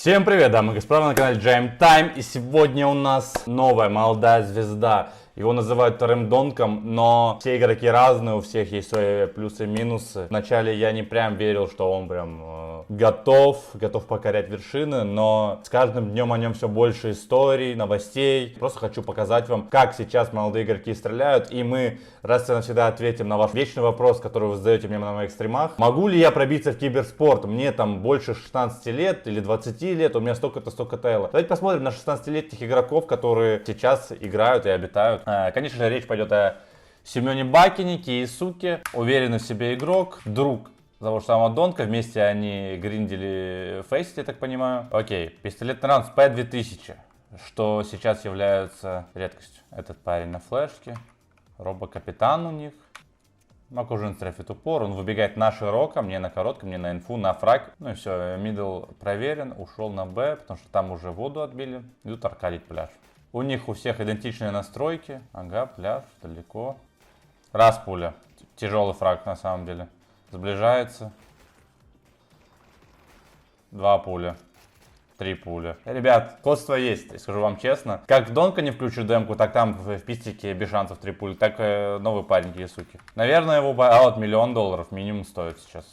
Всем привет, дамы и господа, на канале Джайм Тайм. И сегодня у нас новая молодая звезда. Его называют вторым донком, но все игроки разные, у всех есть свои плюсы и минусы. Вначале я не прям верил, что он прям готов покорять вершины, но с каждым днем о нем все больше историй, новостей. Просто хочу показать вам, как сейчас молодые игроки стреляют, и мы раз и навсегда ответим на ваш вечный вопрос, который вы задаете мне на моих стримах. Могу ли я пробиться в киберспорт? Мне там больше 16 лет или 20 лет, у меня столько-то, столько-то элла. Давайте посмотрим на 16-летних игроков, которые сейчас играют и обитают. Конечно же, речь пойдет о Семене Бакине, Кейсуке, уверенный в себе игрок, друг того же самого Донка. Вместе они гриндили Фейсит, я так понимаю. Окей, пистолетный раунд с P2000, что сейчас является редкостью. Этот парень на флешке, робокапитан у них. Макужин стрефит упор, он выбегает на широко, мне на коротком, мне на инфу, на фраг. Ну и все, мидл проверен, ушел на Б, потому что там уже воду отбили. Идут аркадить пляж. У них у всех идентичные настройки. Ага, пляж, далеко. Раз пуля. Тяжелый фраг на самом деле. Сближается. Два пуля. Три пули. Ребят, сходство есть, скажу вам честно. Как Донка не включу демку, так там в пистике без шансов 3 пули, так новый парень Кейсуки. Наверное, его баут $1 миллион минимум стоит сейчас.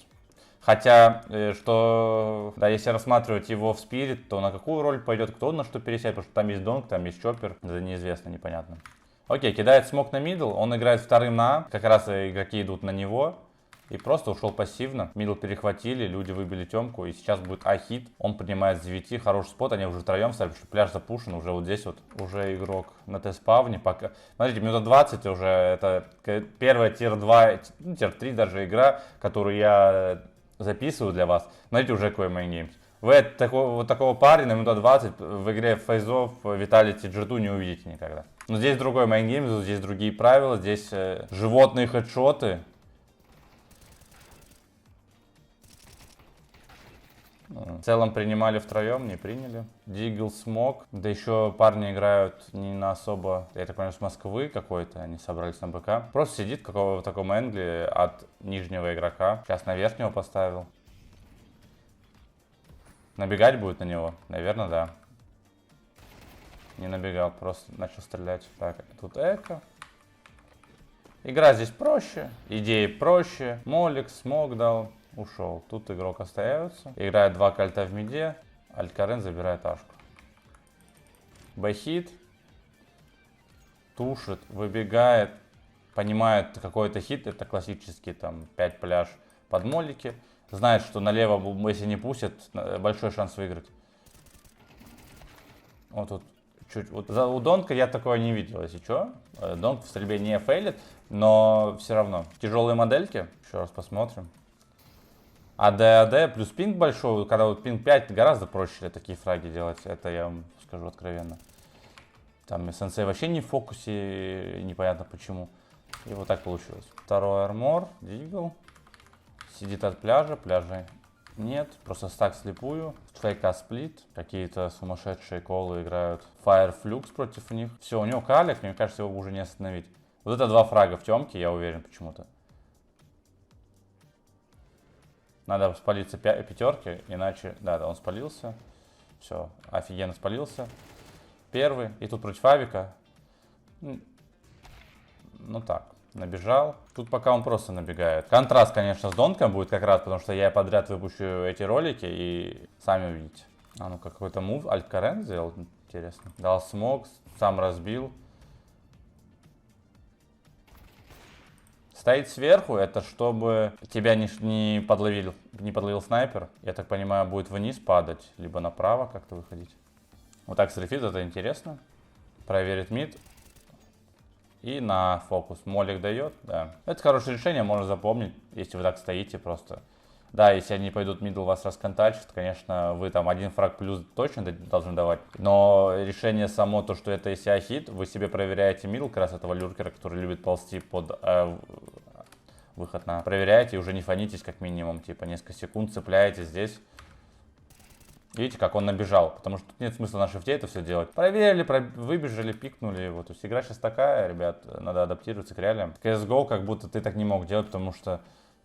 Хотя, что, да, если рассматривать его в спирит, то на какую роль пойдет, кто на что пересядет, потому что там есть Донк, там есть Чоппер, это неизвестно, непонятно. Окей, кидает смок на мидл, он играет вторым на А, как раз игроки идут на него. И просто ушел пассивно. Мидл перехватили, люди выбили темку. И сейчас будет А-хит. Он принимает с 9. Хороший спот. Они уже втроем стали, потому что пляж запушен. Уже вот здесь вот. Уже игрок на тест-спавне. Пока... Смотрите, минута 20 уже. Это первая тир-2, тир-3 даже игра, которую я записываю для вас. Смотрите, уже какой мейнгеймс. Вы вот такого парня на минуту 20 в игре фейзов Виталити G2 не увидите никогда. Но здесь другой мейнгеймс, здесь другие правила. Здесь животные хедшоты. В целом принимали втроем, не приняли. Дигл, смог. Да еще парни играют не на особо, я так понимаю, с Москвы какой-то. Они собрались на БК. Просто сидит в таком энгле от нижнего игрока. Сейчас на верхнего поставил. Набегать будет на него? Наверное, да. Не набегал, просто начал стрелять. Так, тут эко. Игра здесь проще. Идеи проще. Молик, смог дал. Ушел. Тут игрок остается. Играет два кольта в миде. Алькарен забирает ашку. Бэхит. Тушит. Выбегает. Понимает какой-то хит. Это классический там 5 пляж под молики. Знает, что налево, если не пустят, большой шанс выиграть. Вот тут чуть. Вот у Донка я такого не видел, если что. Донк в стрельбе не фейлит, но все равно. Тяжелые модельки. Еще раз посмотрим. АД плюс пинг большой, когда вот пинг 5, гораздо проще такие фраги делать, это я вам скажу откровенно. Там сенсей вообще не в фокусе, непонятно почему. И вот так получилось. Второй армор, дигл. Сидит от пляжа, пляжа нет, просто стак слепую. Фейка сплит, какие-то сумасшедшие колы играют. Fire Flux против них. Все, у него калик, мне кажется, его уже не остановить. Вот это два фрага в темке, я уверен почему-то. Надо спалиться пятерки, иначе... Да, он спалился. Все, офигенно спалился. Первый. И тут против Авика. Ну так, набежал. Тут пока он просто набегает. Контраст, конечно, с Донком будет как раз, потому что я подряд выпущу эти ролики и сами увидите. А ну какой-то мув. Алькарен сделал, интересно. Дал смог, сам разбил. Стоит сверху, это чтобы тебя не подловил снайпер. Я так понимаю, будет вниз падать, либо направо как-то выходить. Вот так срефит, это интересно. Проверит мид. И на фокус. Молик дает, да. Это хорошее решение, можно запомнить, если вы так стоите просто. Да, если они пойдут мидл, вас расконтачат, конечно, вы там один фраг плюс точно должны давать. Но решение само то, что это если ахит, вы себе проверяете мидл, как раз этого люркера, который любит ползти под выход на... Проверяете и уже не фонитесь как минимум, типа несколько секунд цепляете здесь. Видите, как он набежал, потому что тут нет смысла на шифте это все делать. Проверили, выбежали, пикнули. Вот. То есть игра сейчас такая, ребят, надо адаптироваться к реалиям. CSGO как будто ты так не мог делать, потому что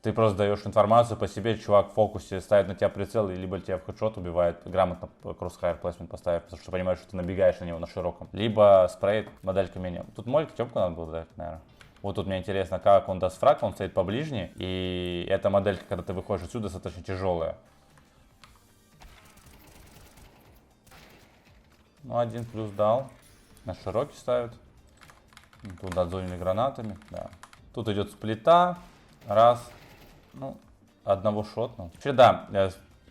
ты просто даешь информацию по себе, чувак в фокусе ставит на тебя прицел, и либо тебя в хедшот убивает, грамотно crosshair placement поставив, потому что понимаешь, что ты набегаешь на него на широком. Либо спреет моделька минимум. Тут молька темку надо было дать, наверное. Вот тут мне интересно, как он даст фраг, он стоит поближней, и эта моделька, когда ты выходишь отсюда, достаточно тяжелая. Ну, 1 плюс дал. На широкий ставит. Тут отзонили гранатами. Да. Тут идет сплита. Раз. Ну, одного шотнул. Вообще, да,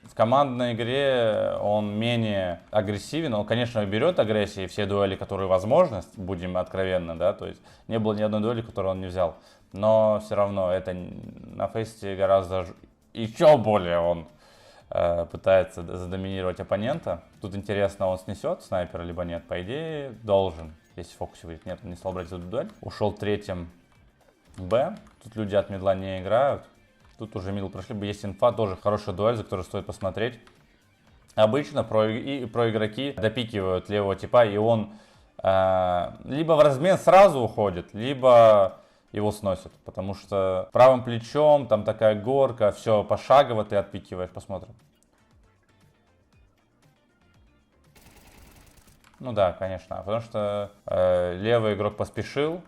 в командной игре он менее агрессивен. Он, конечно, берет агрессии, все дуэли, которые возможны, будем откровенны, да. То есть не было ни одной дуэли, которую он не взял. Но все равно это на фесте гораздо еще более он пытается задоминировать оппонента. Тут интересно, он снесет снайпера, либо нет. По идее, должен, если в фокусе будет. Нет, он не стал брать эту дуэль. Ушел третьим Б. Тут люди от мидла не играют. Тут уже мидл прошли. Есть инфа, тоже хорошая дуэль, за которую стоит посмотреть. Обычно про игроки допикивают левого типа, и он либо в размен сразу уходит, либо его сносят, потому что правым плечом там такая горка, все пошагово ты отпикиваешь, посмотрим. Ну да, конечно, потому что левый игрок поспешил,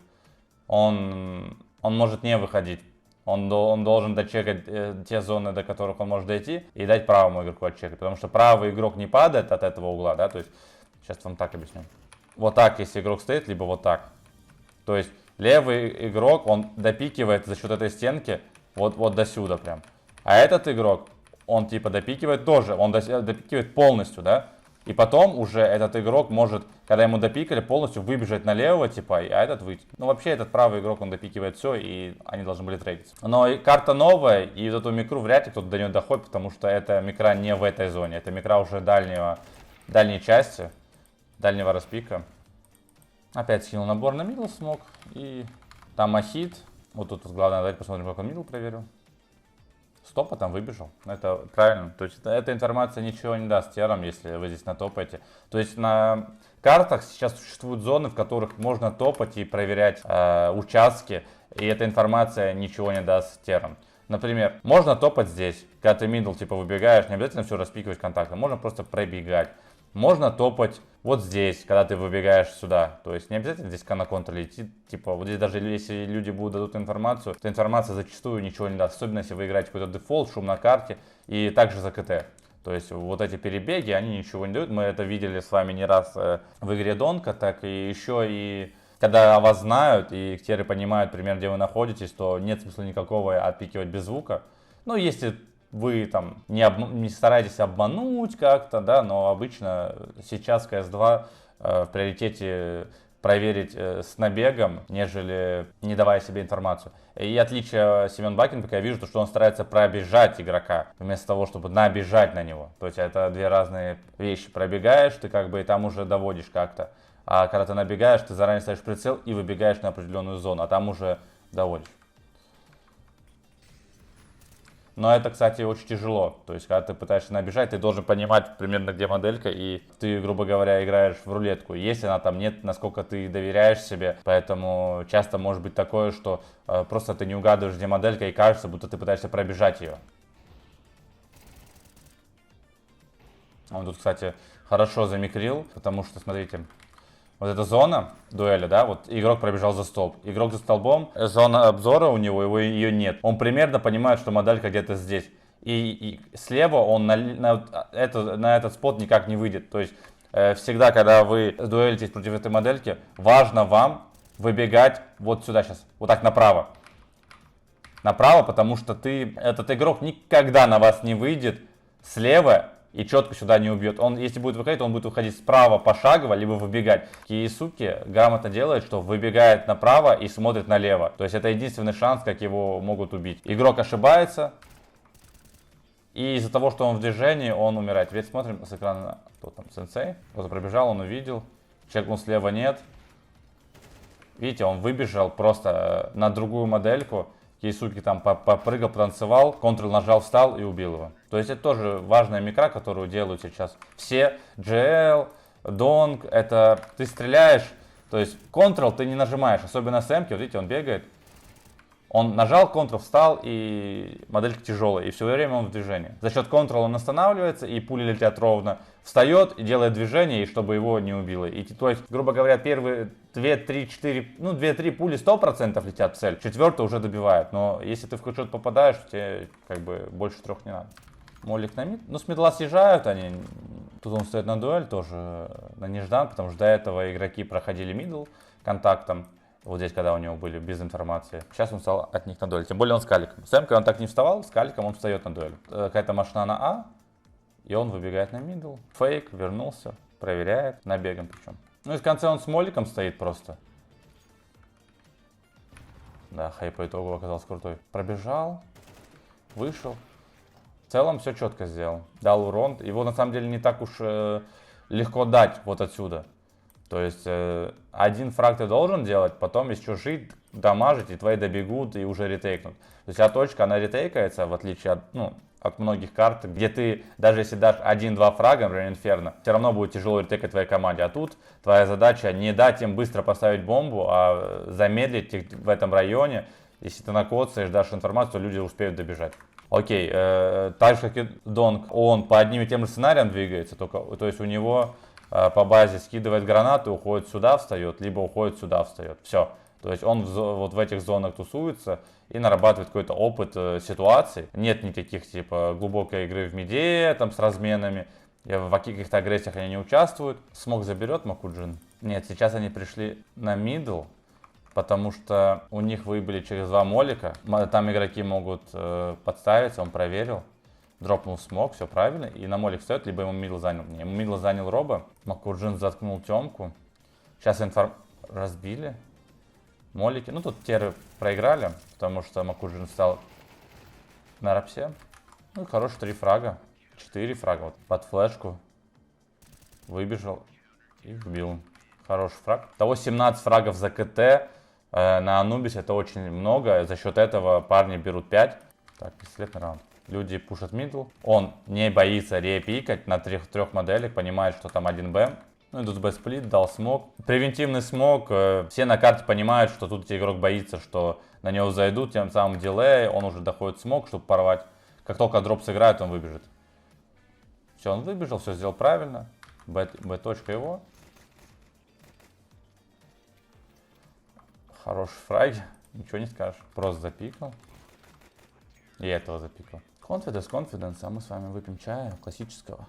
он может не выходить, он должен дочекать те зоны, до которых он может дойти, и дать правому игроку отчекать, потому что правый игрок не падает от этого угла, да, то есть, сейчас вам так объясню. Вот так, если игрок стоит, либо вот так, то есть левый игрок, он допикивает за счет этой стенки вот до сюда прям. А этот игрок, он типа допикивает тоже, он допикивает полностью, да. И потом уже этот игрок может, когда ему допикали, полностью выбежать на левого типа, а этот выйти. Ну вообще этот правый игрок, он допикивает все, и они должны были трейдиться. Но и карта новая, и вот эту микру вряд ли кто-то до нее доходит, потому что эта микра не в этой зоне. Это микра уже дальней части, дальнего распика. Опять скинул набор на мидл смог. И там ахит. Вот тут главное, давайте посмотрим, как он мидл проверил. Стопа там выбежал. Это правильно. То есть эта информация ничего не даст терам, если вы здесь натопаете. То есть на картах сейчас существуют зоны, в которых можно топать и проверять участки. И эта информация ничего не даст терам. Например, можно топать здесь. Когда ты мидл типа выбегаешь, не обязательно все распикивать контактом. Можно просто пробегать. Можно топать вот здесь, когда ты выбегаешь сюда. То есть не обязательно здесь на контроле идти. Типа вот здесь даже если люди будут дадут информацию, то информация зачастую ничего не даст. Особенно если вы играете какой-то дефолт, шум на карте и также за КТ. То есть вот эти перебеги, они ничего не дают. Мы это видели с вами не раз в игре Донка, так и еще и когда вас знают и ктеры понимают примерно, где вы находитесь, то нет смысла никакого отпикивать без звука. Ну, если вы там не стараетесь обмануть как-то, да, но обычно сейчас в CS2 в приоритете проверить с набегом, нежели не давая себе информацию. И отличие Семен Бакин, как я вижу, то, что он старается пробежать игрока, вместо того, чтобы набежать на него. То есть это две разные вещи. Пробегаешь, ты как бы и там уже доводишь как-то. А когда ты набегаешь, ты заранее ставишь прицел и выбегаешь на определенную зону, а там уже доводишь. Но это, кстати, очень тяжело. То есть, когда ты пытаешься набежать, ты должен понимать примерно, где моделька, и ты, грубо говоря, играешь в рулетку. Если она там нет, насколько ты доверяешь себе, поэтому часто может быть такое, что просто ты не угадываешь, где моделька, и кажется, будто ты пытаешься пробежать ее. Он тут, кстати, хорошо замикрил, потому что, смотрите, вот эта зона дуэли, да, вот игрок пробежал за столб. Игрок за столбом, зона обзора у него ее нет. Он примерно понимает, что моделька где-то здесь. И слева он на этот спот никак не выйдет. То есть всегда, когда вы дуэлитесь против этой модельки, важно вам выбегать вот сюда сейчас, вот так направо. Направо, потому что этот игрок никогда на вас не выйдет слева и четко сюда не убьет. Он, если будет выходить, он будет выходить справа пошагово, либо выбегать. Киесуки грамотно делает, что выбегает направо и смотрит налево. То есть это единственный шанс, как его могут убить. Игрок ошибается, и из-за того, что он в движении, он умирает. Теперь смотрим с экрана, кто там, сенсей. Кто-то пробежал, он увидел. Чекнул слева, нет. Видите, он выбежал просто на другую модельку. Кейсуки там попрыгал, потанцевал, контрол нажал, встал и убил его. То есть это тоже важная микра, которую делают сейчас все. GL, Донг, это ты стреляешь, то есть контрол ты не нажимаешь, особенно с Эмки, вот видите, он бегает. Он нажал, Ctrl встал, и моделька тяжелая, и все время он в движении. За счет Ctrl он останавливается, и пули летят ровно. Встает и делает движение, и чтобы его не убило. И, то есть, грубо говоря, первые 2, 3, 4, ну 2-3 пули 100% летят в цель. Четвертая уже добивает. Но если ты в что-то попадаешь, тебе как бы больше 3 не надо. Молик на мид. Ну, с мидла съезжают они. Тут он стоит на дуэль тоже, на неждан, потому что до этого игроки проходили мидл контактом. Вот здесь, когда у него были без информации. Сейчас он стал от них на дуэль. Тем более он с каликом. Сэм, когда он так не вставал, с каликом он встает на дуэль. Какая-то машина на А, и он выбегает на мидл. Фейк, вернулся, проверяет, набегом причем. Ну и в конце он с моликом стоит просто. Да, хай по итогу оказался крутой. Пробежал, вышел. В целом все четко сделал. Дал урон. Его на самом деле не так уж легко дать вот отсюда. То есть один фраг ты должен делать, потом еще жить, дамажить, и твои добегут и уже ретейкнут. То есть точка, она ретейкается, в отличие от, ну, от многих карт, где ты, даже если дашь 1-2 фрага, например, Инферно, все равно будет тяжело ретейкать твоей команде. А тут твоя задача не дать им быстро поставить бомбу, а замедлить их в этом районе. Если ты накоцаешь, дашь информацию, то люди успеют добежать. Окей, так же как и Донг, он по одним и тем же сценариям двигается, только, то есть у него по базе скидывает гранату, уходит сюда, встает, либо уходит сюда, встает. Все. То есть он вот в этих зонах тусуется и нарабатывает какой-то опыт ситуаций. Нет никаких типа глубокой игры в миде там с разменами. В каких-то агрессиях они не участвуют. Смог заберет Макуджин. Нет, сейчас они пришли на мидл, потому что у них выбили через 2 молика. Там игроки могут подставиться, он проверил. Дропнул смог, все правильно. И на молик встает, либо ему мидл занял. Не, ему мидл занял Роба. Макуджин заткнул темку. Сейчас разбили. Молики. Ну тут теры проиграли, потому что Макуджин встал на рапсе. Ну и хорошие 3 фрага. 4 фрага. Вот под флешку. Выбежал и вбил. Хороший фраг. Того 17 фрагов за КТ на Анубисе это очень много. За счет этого парни берут 5. Так, пистолетный раунд. Люди пушат мидл. Он не боится репикать на 3 моделях. Понимает, что там 1Б. Ну, идут Б-сплит, дал смог. Превентивный смог. Все на карте понимают, что тут игрок боится, что на него зайдут, тем самым дилей. Он уже доходит смог, чтобы порвать. Как только дроп сыграет, он выбежит. Все, он выбежал, все сделал правильно. Б-точка его. Хороший фраги. Ничего не скажешь. Просто запикал. И этого запикал. Confidence, а мы с вами выпьем чая классического.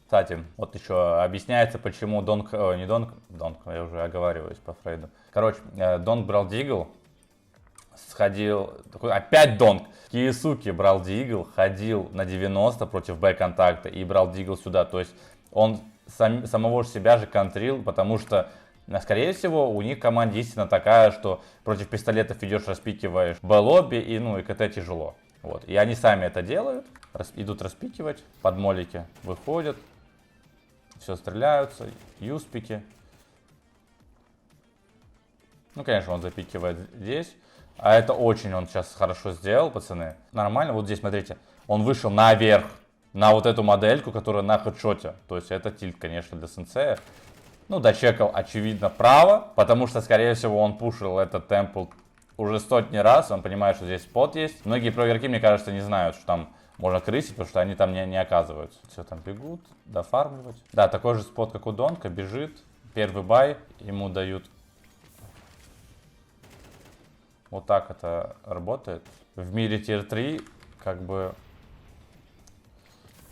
Кстати, вот еще объясняется, почему Донг, не Донг, я уже оговариваюсь по Фрейду. Короче, Донг брал Дигл, сходил, такой, опять Донг. Киесуки брал Дигл, ходил на 90 против Б-контакта и брал Дигл сюда. То есть он самого же себя же контрил, потому что, скорее всего, у них команда истина такая, что против пистолетов идешь, распикиваешь Б-лобби и, ну, и КТ тяжело. Вот. И они сами это делают, идут распикивать, под молики выходят. Все стреляются, юспики. Ну, конечно, он запикивает здесь. А это очень он сейчас хорошо сделал, пацаны. Нормально. Вот здесь, смотрите, он вышел наверх, на вот эту модельку, которая на хедшоте. То есть это тильт, конечно, для сенсея. Ну, дочекал, очевидно, право, потому что, скорее всего, он пушил этот темпл уже сотни раз. Он понимает, что здесь спот есть. Многие проигроки, мне кажется, не знают, что там можно крысить, потому что они там не оказываются. Все, там бегут, дофармливать. Да, такой же спот, как у Донка, бежит. Первый бай, ему дают. Вот так это работает. В мире тир 3, как бы...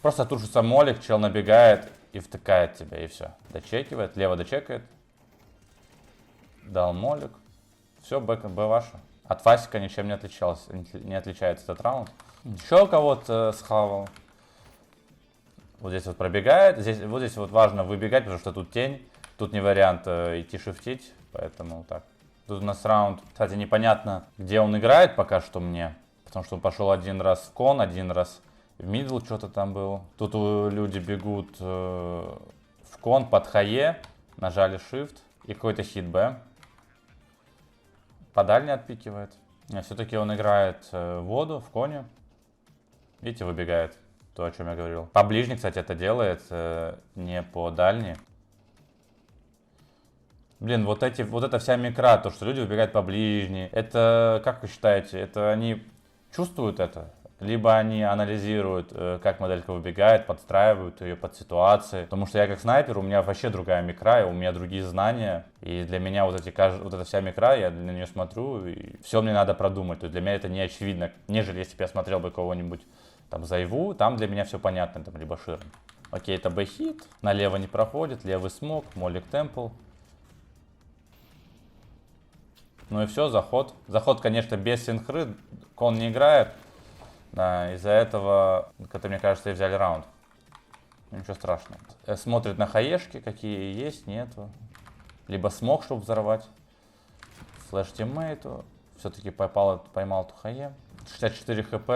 Просто тушится молик, чел набегает и втыкает тебя, и все. Дочекивает, лево дочекает. Дал молик. Все, Б ваша. От Фасика ничем не отличается этот раунд. Еще кого-то схавал. Вот здесь вот пробегает. Вот здесь вот важно выбегать, потому что тут тень. Тут не вариант идти шифтить. Поэтому так. Тут у нас раунд. Кстати, непонятно, где он играет пока что мне. Потому что он пошел один раз в кон, один раз в мидл что-то там был. Тут люди бегут в кон под хае. Нажали shift. И какой-то хит Б. По дальней отпикивает. Все-таки он играет в воду, в коне. Видите, выбегает. То, о чем я говорил. По ближней, кстати, это делает, не по дальней. Блин, вот эта вся микра, то, что люди выбегают по ближней, это, как вы считаете, это они чувствуют это? Либо они анализируют, как моделька выбегает, подстраивают ее под ситуации. Потому что я как снайпер, у меня вообще другая микра, и у меня другие знания. И для меня вот эта вся микра, я на нее смотрю, и все мне надо продумать. То есть для меня это не очевидно, нежели если бы я смотрел бы кого-нибудь там Зайву, там для меня все понятно, там либо Ширм. Окей, это Б-хит, налево не проходит, левый смог, Молик Темпл. Ну и все, заход. Заход, конечно, без синхры, кон не играет. Да, из-за этого, как мне кажется, и взяли раунд. Ничего страшного. Смотрит на хаешки, какие есть, нету. Либо смог, чтобы взорвать. Флэш тиммейту. Все-таки поймал эту хае. 64 хп.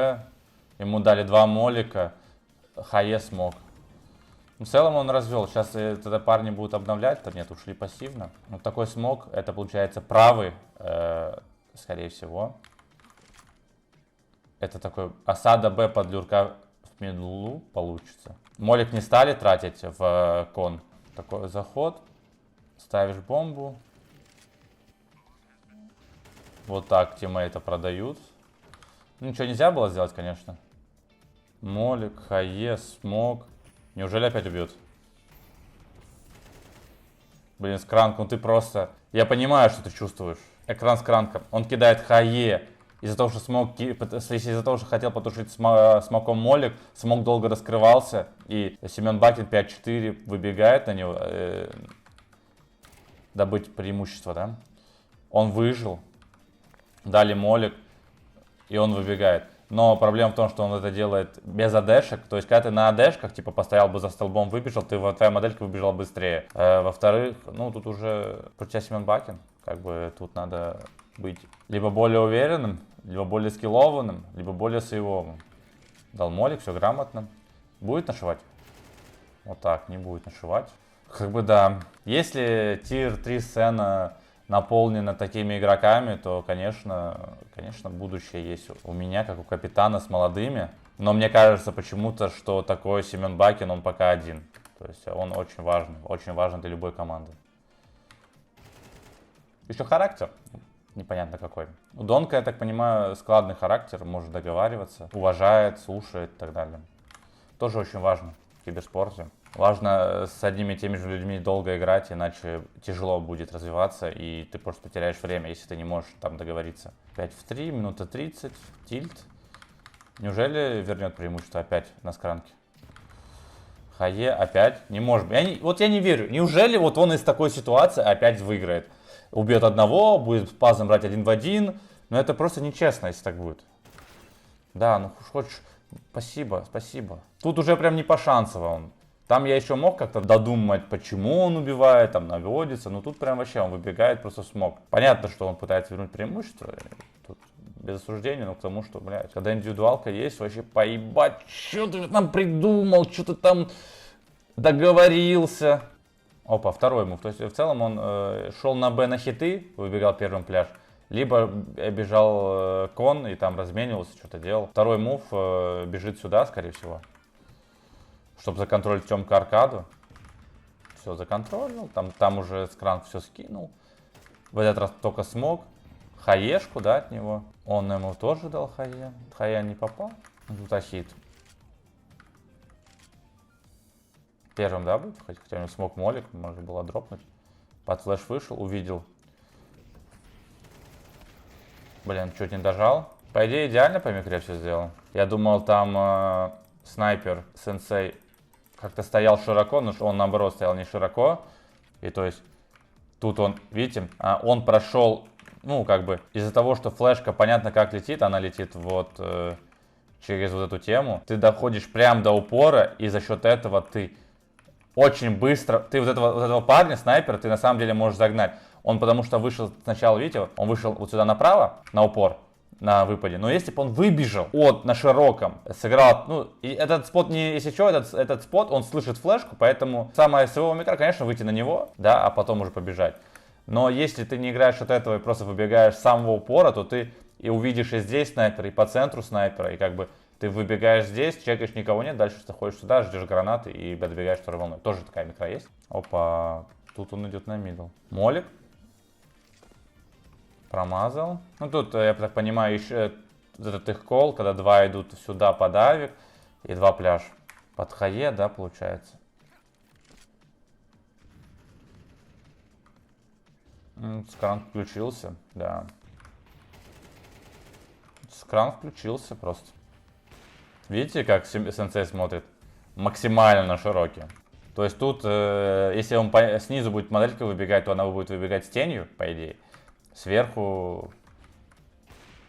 Ему дали 2 молика. Хае смог. В целом он развел. Сейчас тогда парни будут обновлять. Там нет, ушли пассивно. Вот такой смог. Это получается правый, скорее всего. Это такой осада Б под люрка в медлу получится. Молик не стали тратить в кон. Такой заход. Ставишь бомбу. Вот так тиммейта продают. Ну, ничего нельзя было сделать, конечно. Молик, хае, смог. Неужели опять убьют? Блин, скранк, ну ты просто... Я понимаю, что ты чувствуешь. Экран с кранком. Он кидает хае. Из-за того, что из-за того, что хотел потушить смоком молик, смок долго раскрывался, и Семен Бакин 5-4 выбегает на него, добыть преимущество, да? Он выжил, дали молик, и он выбегает. Но проблема в том, что он это делает без адешек. То есть, когда ты на адешках, типа, постоял бы за столбом, выбежал, твоя моделька выбежала быстрее. Во-вторых, ну, тут уже про тебя Семен Бакин. Как бы тут надо быть либо более уверенным, либо более скиллованным, либо более сейвовым. Дал молик, все грамотно. Будет нашивать? Вот так, не будет нашивать. Как бы да. Если тир 3 сцена наполнена такими игроками, то, конечно, будущее есть у меня, как у капитана с молодыми. Но мне кажется почему-то, что такой Семен Бакин, он пока один. То есть он очень важен для любой команды. Еще характер. Непонятно какой. У Донка, я так понимаю, складный характер, может договариваться, уважает, слушает и так далее. Тоже очень важно в киберспорте. Важно с одними и теми же людьми долго играть, иначе тяжело будет развиваться, и ты просто потеряешь время, если ты не можешь там договориться. 5 в 3, минута 30, тильт. Неужели вернет преимущество опять на скранке? Хае опять не может быть. Вот я не верю. Неужели вот он из такой ситуации опять выиграет? Убьет одного, будет пазом брать 1 в 1. Но это просто нечестно, если так будет. Да, ну хочешь... Спасибо. Тут уже прям не пошансово он. Там я еще мог как-то додумать, почему он убивает, там наводится. Но тут прям вообще он выбегает, просто смог. Понятно, что он пытается вернуть преимущество. Тут без осуждения, но к тому, что, блядь, когда индивидуалка есть, вообще поебать, что ты там придумал, что ты там договорился. Опа, второй мув. То есть в целом он шел на Б на хиты, выбегал первым пляж. Либо бежал кон и там разменивался, что-то делал. Второй мув бежит сюда, скорее всего. Чтобы законтролить Тёмка аркаду. Все законтролил. Там уже скранк все скинул. В этот раз только смог. Хаешку, да, от него. Он ему тоже дал хае. Хая не попал. Тут ахит. Первым, да, будет? Хотя у него смог молик, можно было дропнуть. Под флеш вышел, увидел. Блин, чуть не дожал. По идее, идеально по микре все сделал. Я думал, там снайпер, сенсей, как-то стоял широко, но он наоборот стоял не широко. И то есть, тут он, видите, он прошел, ну, как бы, из-за того, что флешка, понятно, как летит, она летит вот через вот эту тему. Ты доходишь прям до упора, и за счет этого ты очень быстро, ты вот этого парня, снайпера, ты на самом деле можешь загнать. Он потому что вышел сначала, видите, он вышел вот сюда направо, на упор, на выпаде. Но если бы он выбежал на широком, сыграл, ну, и этот спот, не, если что, этот спот, он слышит флешку, поэтому самая своего микро, конечно, выйти на него, да, а потом уже побежать. Но если ты не играешь от этого и просто выбегаешь с самого упора, то ты и увидишь и здесь снайпера, и по центру снайпера, и как бы ты выбегаешь здесь, чекаешь, никого нет, дальше ты ходишь сюда, ждешь гранаты и добегаешь второй волной. Тоже такая микро есть. Опа. Тут он идет на мидл. Молик. Промазал. Ну тут, я так понимаю, еще этот их кол, когда два идут сюда под авик и два пляж. Под хае, да, получается. Скран включился, да. Скран включился просто. Видите, как сенсей смотрит? Максимально широкий. То есть тут, если он снизу будет моделька выбегать, то она будет выбегать с тенью, по идее. Сверху,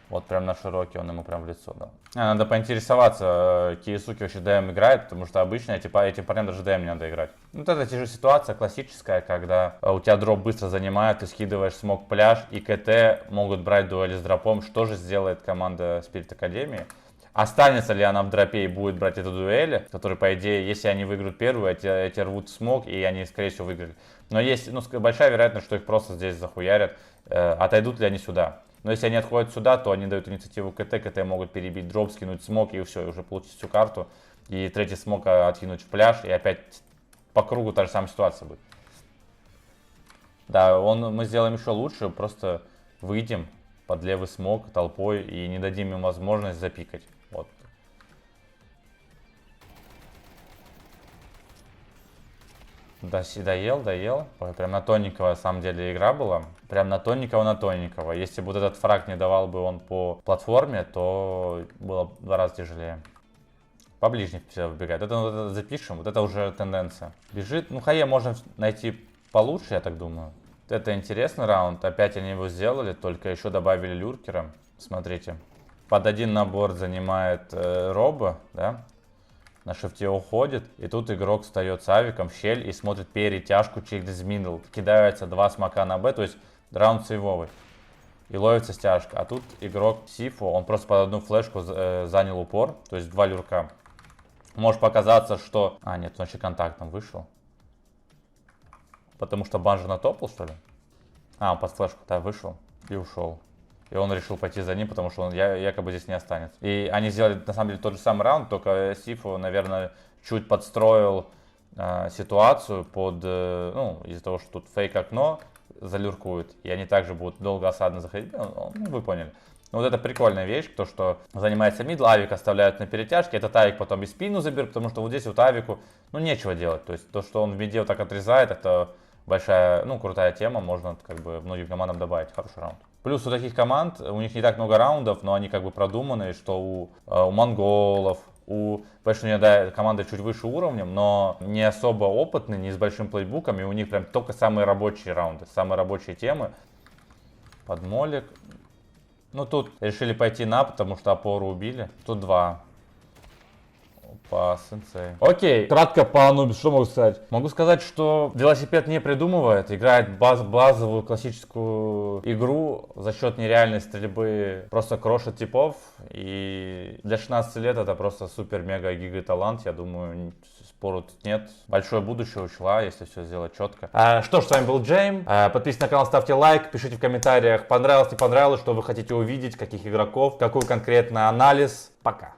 вот прям на широкий, он ему прям в лицо дал. Надо поинтересоваться, Киесуки вообще ДМ играет, потому что обычно этим парням даже ДМ не надо играть. Вот это те же ситуация классическая, когда у тебя дроп быстро занимает, ты скидываешь смог пляж, и КТ могут брать дуэли с дропом. Что же сделает команда Spirit Academy? Останется ли она в дропе и будет брать эту дуэль, которые, по идее, если они выиграют первую, эти рвут смог, и они, скорее всего, выиграли. Но есть большая вероятность, что их просто здесь захуярят. Отойдут ли они сюда? Но если они отходят сюда, то они дают инициативу КТ, КТ могут перебить дроп, скинуть смог, и все, и уже получить всю карту. И третий смог откинуть в пляж, и опять по кругу та же самая ситуация будет. Да, мы сделаем еще лучше, просто выйдем под левый смог толпой и не дадим им возможность запикать. Вот. Доел. Прям на тоненького, на самом деле, игра была. Прям на тоненького. Если бы вот этот фраг не давал бы он по платформе, то было в 2 раза тяжелее. По ближней все выбегает. Это запишем, вот это уже тенденция. Бежит, хае можно найти получше, я так думаю. Это интересный раунд. Опять они его сделали, только еще добавили люркера. Смотрите. Под один набор занимает Роба, да? На шифте уходит, и тут игрок встает с авиком в щель и смотрит перетяжку через мидл. Кидаются 2 смока на Б, то есть раунд сейвовый. И ловится стяжка. А тут игрок Сифу, он просто под одну флешку занял упор, то есть 2 люрка. Может показаться, что... нет, он вообще контактом вышел. Потому что банжер натопал, что ли? Он под флешку, да, вышел и ушел. И он решил пойти за ним, потому что он якобы здесь не останется. И они сделали, на самом деле, тот же самый раунд, только Сифу, наверное, чуть подстроил ситуацию под, из-за того, что тут фейк-окно залюркует, и они также будут долго осадно заходить. Вы поняли. Но вот это прикольная вещь, то, что занимается мидл, авик оставляют на перетяжке, этот авик потом и спину заберет, потому что вот здесь вот авику, нечего делать. То есть то, что он в миде вот так отрезает, это большая, крутая тема, можно как бы многим командам добавить. Хороший раунд. Плюс у таких команд, у них не так много раундов, но они как бы продуманные, что у монголов, конечно, да, команда чуть выше уровнем, но не особо опытные, не с большим плейбуком, и у них прям только самые рабочие раунды, самые рабочие темы. Подмолик. Тут решили пойти потому что опору убили. Тут 2. Опа, сенсей. Окей, кратко по Анубис, что могу сказать? Могу сказать, что велосипед не придумывает, играет базовую классическую игру за счет нереальной стрельбы, просто крошит типов. И для 16 лет это просто супер-мега-гига талант, я думаю, спору тут нет. Большое будущее у чела, если все сделать четко. Что ж, с вами был Джейм. Подписывайтесь на канал, ставьте лайк, пишите в комментариях, понравилось, не понравилось, что вы хотите увидеть, каких игроков, какой конкретно анализ. Пока.